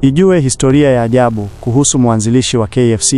Ijue historia ya ajabu kuhusu mwanzilishi wa KFC.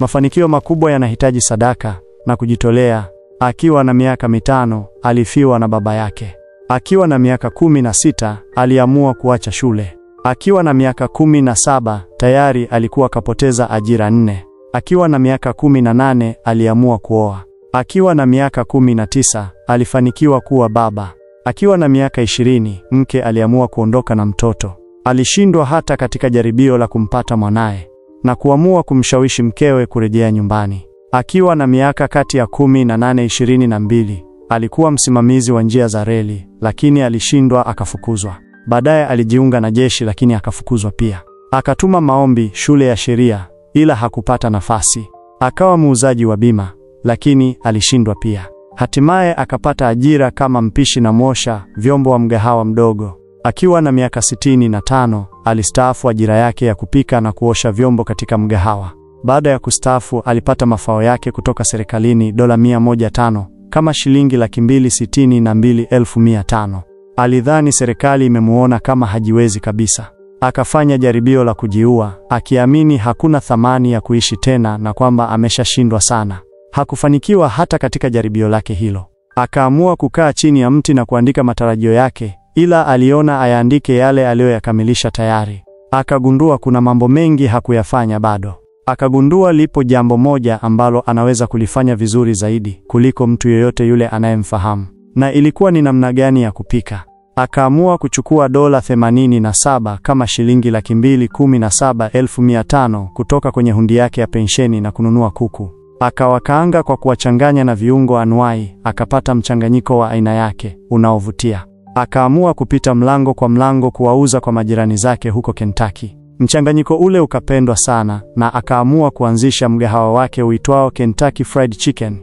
Mafanikio makubwa yanahitaji sadaka na kujitolea. Akiwa na miaka 5, alifiwa na baba yake. Akiwa na miaka 16, aliamua kuacha shule. Akiwa na miaka 17, tayari alikuwa kapoteza ajira 4. Akiwa na miaka 18, aliamua kuoa. Akiwa na miaka 19, alifanikiwa kuwa baba. Akiwa na miaka 20, mke aliamua kuondoka na mtoto. Alishindwa hata katika jaribio la kumpata mwanae na kuamua kumshawishi mkewe kurejea nyumbani. Akiwa na miaka kati ya 18-22, alikuwa msimamizi wa njia za reli, lakini alishindwa, akafukuzwa. Baadaye alijiunga na jeshi, lakini akafukuzwa pia. Akatuma maombi shule ya sheria, ila hakupata nafasi. Akawa muuzaji wa bima, lakini alishindwa pia. Hatimaye akapata ajira kama mpishi na mwosha vyombo wa mgahawa mdogo. Akiwa na miaka 65, alistaafu ajira yake ya kupika na kuosha vyombo katika mgahawa. Baada ya kustaafu, alipata mafao yake kutoka serikalini dola 105 kama shilingi 262,500. Alidhani serikali imemuona kama hajiwezi kabisa. Akafanya jaribio la kujiua, akiamini hakuna thamani ya kuishi tena na kwamba ameshashindwa sana. Hakufanikiwa hata katika jaribio lake hilo. Akaamua kukaa chini ya mti na kuandika matarajio yake, ila aliona ayaandike yale aliyoyakamilisha tayari. Akagundua kuna mambo mengi hakuyafanya bado. Akagundua lipo jambo moja ambalo anaweza kulifanya vizuri zaidi kuliko mtu yeyote yule anayemfahamu. Na ilikuwa ni namna gani ya kupika. Akaamua kuchukua dola 87 kama shilingi 217,500 kutoka kwenye hundi yake ya pensheni na kununua kuku. Akawakaanga kwa kuwachanganya na viungo anuai, akapata mchanganyiko wa aina yake unaovutia. Akaamua kupita mlango kwa mlango kuwauza kwa majirani zake huko Kentucky. Mchanganyiko ule ukapendwa sana na akaamua kuanzisha mgahawa wake uitwao Kentucky Fried Chicken,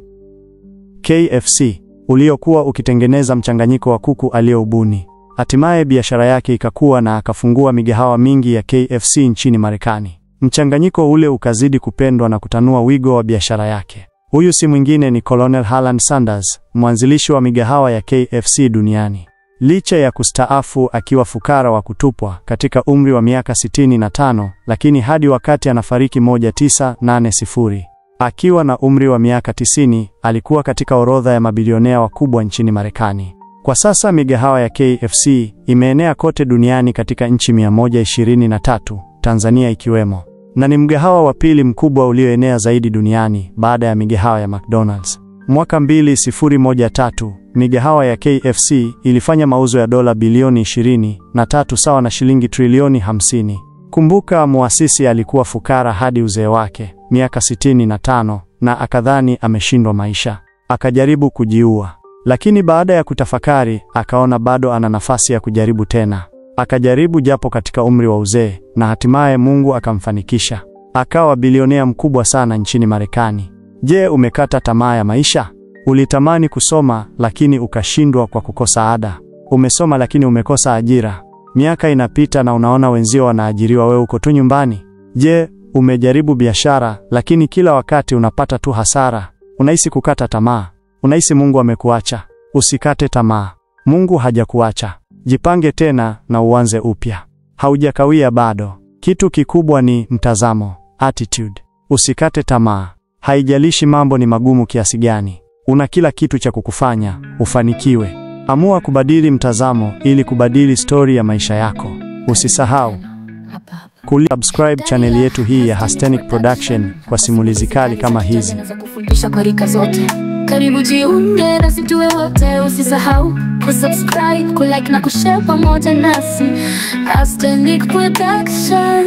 KFC, uliokuwa ukitengeneza mchanganyiko wa kuku aliyoubuni. Hatimaye biashara yake ikakua na akafungua migahawa mingi ya KFC nchini Marekani. Mchanganyiko ule ukazidi kupendwa na kutanua wigo wa biashara yake. Huyu si mwingine ni Colonel Harland Sanders, mwanzilishi wa migahawa ya KFC duniani. Licha ya kustaafu akiwa fukara wa kutupwa katika umri wa miaka 65, lakini hadi wakati anafariki 1980, akiwa na umri wa miaka 90, alikuwa katika orodha ya mabilionea wakubwa nchini Marekani. Kwa sasa migahawa ya KFC imeenea kote duniani katika nchi 123, Tanzania ikiwemo, na ni mgahawa wa pili mkubwa ulioenea zaidi duniani baada ya migahawa ya McDonald's. Mwaka 2013, migahawa ya KFC ilifanya mauzo ya dola bilioni 23 sawa na shilingi trilioni 50. Kumbuka, muasisi alikuwa fukara hadi uzee wake, miaka 65, na akadhani ameshindwa maisha. Akajaribu kujiua. Lakini baada ya kutafakari, akaona bado ana nafasi ya kujaribu tena. Akajaribu japo katika umri wa uzee, na hatimaye Mungu akamfanikisha. Akawa bilionea mkubwa sana nchini Marekani. Je, umekata tamaa ya maisha? Ulitamani kusoma lakini ukashindwa kwa kukosa ada. Umesoma lakini umekosa ajira. Miaka inapita na unaona wenzio wanaajiriwa, wewe uko tu nyumbani. Je, umejaribu biashara lakini kila wakati unapata tu hasara? Unahisi kukata tamaa? Unahisi Mungu amekuacha? Usikate tamaa. Mungu hajakuacha. Jipange tena na uanze upya. Haujakawia bado. Kitu kikubwa ni mtazamo, attitude. Usikate tamaa. Haijalishi mambo ni magumu kiasi gani. Una kila kitu cha kukufanya ufanikiwe. Amua kubadili mtazamo ili kubadili story ya maisha yako. Usisahau subscribe channel yetu hii ya Hastenic Production kwa simulizi kali kama hizi. Karibu jiunge nasi tuwe wote, usisahau kusubscribe, kulike na kushare pamoja nasi. Hastenic Production.